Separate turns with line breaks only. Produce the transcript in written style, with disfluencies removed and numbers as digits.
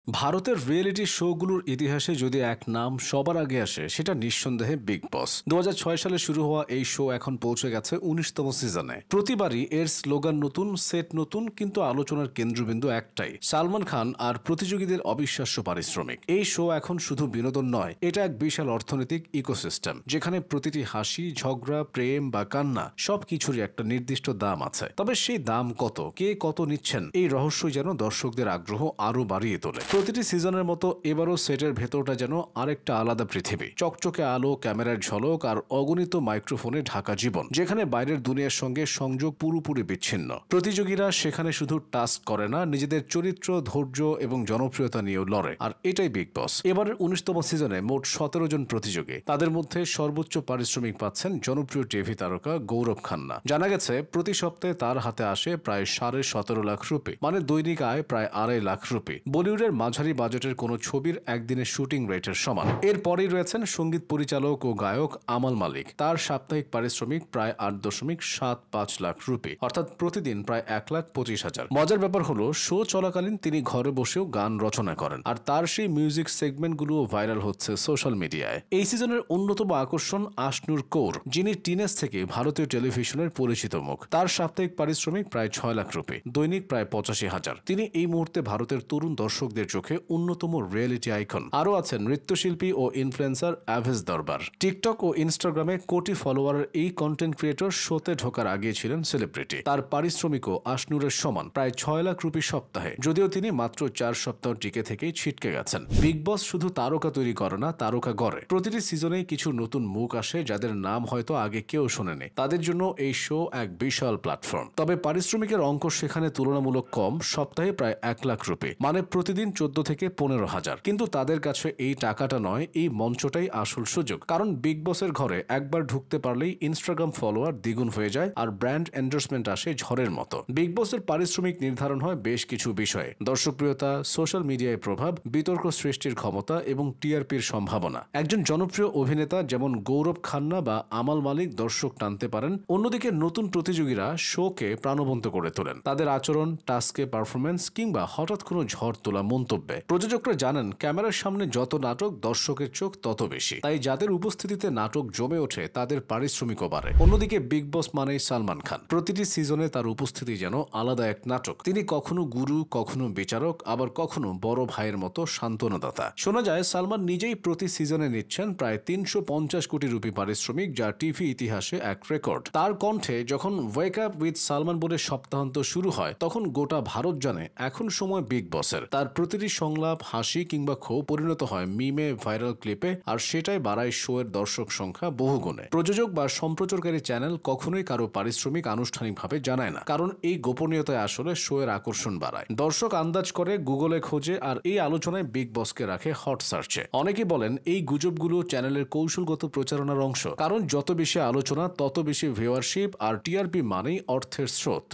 ভারতের রিয়েলিটি শোগুলোর ইতিহাসে যদি এক নাম সবার আগে আসে সেটা নিঃসন্দেহে বিগ বস 2006 সালে শুরু হওয়া এই শো এখন পৌঁছে গেছে 19তম সিজনে। প্রতিবারই এর স্লোগান নতুন, সেট নতুন, কিন্তু আলোচনার কেন্দ্রবিন্দু একটাই, সালমান খান আর প্রতিযোগীদের অবিশ্বাস্য পারিশ্রমিক। এই শো এখন শুধু বিনোদন নয়, এটা এক বিশাল অর্থনৈতিক ইকোসিস্টেম যেখানে প্রতিটি হাসি, ঝগড়া, প্রেম বা কান্না সবকিছুরই একটা নির্দিষ্ট দাম আছে। তবে সেই দাম কত, কে কত নিচ্ছেন, এই রহস্যই যেন দর্শকদের আগ্রহ আরো বাড়িয়ে তোলে। প্রতিটি সিজনের মতো এবারও সেটের ভেতরটা যেন আরেকটা আলাদা পৃথিবী। চকচকে আলো, ক্যামেরার ঝলক আর অগণিত মাইক্রোফোনে ঢাকা জীবন, যেখানে বাইরের দুনিয়ার সঙ্গে সংযোগ পুরোপুরি বিচ্ছিন্ন। প্রতিযোগীরা সেখানে শুধু টাস্ক করে না, নিজেদের চরিত্র, ধৈর্য এবং জনপ্রিয়তা নিয়েও লড়ে। আর এটাই বিগ বস। এবারের 19তম সিজনে মোট 17 জন প্রতিযোগী। তাদের মধ্যে সর্বোচ্চ পারিশ্রমিক পাচ্ছেন জনপ্রিয় টিভি তারকা গৌরব খান্না। জানা গেছে প্রতি সপ্তাহে তার হাতে আসে প্রায় 17.5 লাখ রুপি, মানে দৈনিক আয় প্রায় 2.5 লাখ রুপি। বলিউডের মাঝারি বাজেটের কোনো ছবির একদিনের শুটিং রেটের সমান। এরপরেই রয়েছেন সঙ্গীত পরিচালক ও গায়ক আমাল মালিক। তার সাপ্তাহিক পারিশ্রমিক প্রায় 8.75 লাখ রুপি, অর্থাৎ প্রতিদিন প্রায় 1,25,000। মজার ব্যাপার হলো, শো চলাকালীন তিনি ঘরে বসেও গান রচনা করেন, আর তার সেই মিউজিক সেগমেন্টগুলোও ভাইরাল হচ্ছে সোশ্যাল মিডিয়ায়। এই সিজনের অন্যতম আকর্ষণ আশনুর কৌর, যিনি টিনেজ থেকে ভারতীয় টেলিভিশনের পরিচিত মুখ। তার সাপ্তাহিক পারিশ্রমিক প্রায় 6 লাখ রুপি, দৈনিক প্রায় 85,000। তিনি এই মুহূর্তে ভারতের তরুণ দর্শকদের চোখে অন্যতম রিয়েলিটি আইকন। আরও আছেন নৃত্যশিল্পী ও ইনফ্লুয়েন্সার অ্যাভেজ দরবার। টিকটক ও ইনস্টাগ্রামে কোটি ফলোয়ারের এই কন্টেন্ট ক্রিয়েটর শোতে ঢোকার আগে ছিলেন সেলিব্রিটি। তার পারিশ্রমিকও আশনুরের সমান, প্রায় 6 লাখ রুপি সপ্তাহে, যদিও তিনি মাত্র 4 সপ্তাহ টিকে থেকেই ছিটকে গেছেন। বিগ বস শুধু তারকা তৈরি করে না, তারকা গড়ে। প্রতিটি সিজনেই কিছু নতুন মুখ আসে যাদের নাম হয়তো আগে কেউ শোনেনি। তাদের জন্য এই শো এক বিশাল প্ল্যাটফর্ম। তবে পারিশ্রমিকের অঙ্ক সেখানে তুলনামূলক কম, সপ্তাহে প্রায় 1 লাখ রুপি, মানে প্রতিদিন 14 থেকে 15,000। কিন্তু তাদের কাছে এই টাকাটা নয়, এই মঞ্চটাই আসল সুযোগ। কারণ বিগ বসের ঘরে একবার ঢুকতে পারলেই ইনস্টাগ্রাম ফলোয়ার দ্বিগুণ হয়ে যায়, আর ব্র্যান্ড এন্ডোর্সমেন্ট আসে ঝড়ের মতো। বিগ বসের পারিশ্রমিক নির্ধারণ হয় বেশ কিছু বিষয়ে: দর্শকপ্রিয়তা, সোশ্যাল মিডিয়ায় প্রভাব, বিতর্ক সৃষ্টির ক্ষমতা এবং টিআরপির সম্ভাবনা। একজন জনপ্রিয় অভিনেতা যেমন গৌরব খান্না বা আমাল মালিক দর্শক টানতে পারেন, অন্যদিকে নতুন প্রতিযোগীরা শোকে প্রাণবন্ত করে তোলেন তাদের আচরণ, টাস্কে পারফরমেন্স কিংবা হঠাৎ কোনো ঝড় তোলা মন্তব্যে। প্রযোজকরা জানেন ক্যামেরার সামনে যত নাটক, দর্শকের চোখ তত বেশি। তাই যাদের উপস্থিতিতে নাটক জমে ওঠে তাদের পারিশ্রমিকও বাড়ে। অন্যদিকে বিগ বস মানেই সালমান খান। প্রতিটি সিজনে তার উপস্থিতি যেন আলাদা এক নাটক। তিনি কখনো গুরু, কখনো বিচারক, আবার কখনো বড় ভাইয়ের মতো সান্ত্বনাদাতা। শোনা যায় সালমান নিজেই প্রতি সিজনে নিচ্ছেন প্রায় 350 কোটি রুপি পারিশ্রমিক, যা টিভি ইতিহাসে এক রেকর্ড। তার কণ্ঠে যখন ওয়েক আপ উইথ সালমান বলে সপ্তাহান্ত শুরু হয়, তখন গোটা ভারত জানে এখন সময় বিগ বসের। তার প্রতিটি সংলাপ, হাসি কিংবা ক্ষোভ পরিণত হয় মিমে, ভাইরাল ক্লিপে, আর সেটাই বাড়ায় শো এর দর্শক সংখ্যা বহুগুণে। প্রযোজক বা সম্প্রচারকারী চ্যানেল কখনোই কারো পারিশ্রমিক আনুষ্ঠানিকভাবে জানায় না, কারণ এই গোপনীয়তায় আসলে শো এর আকর্ষণ বাড়ায়। দর্শক আন্দাজ করে, গুগলে খোঁজে, আর এই আলোচনায় বিগ বসকে রাখে হট সার্চে। অনেকে বলেন এই গুজবগুলো চ্যানেলের কৌশলগত প্রচারণার অংশ, কারণ যত বেশি আলোচনা তত বেশি ভিউয়ারশিপ, আর টিআরপি মানেই অর্থের স্রোত।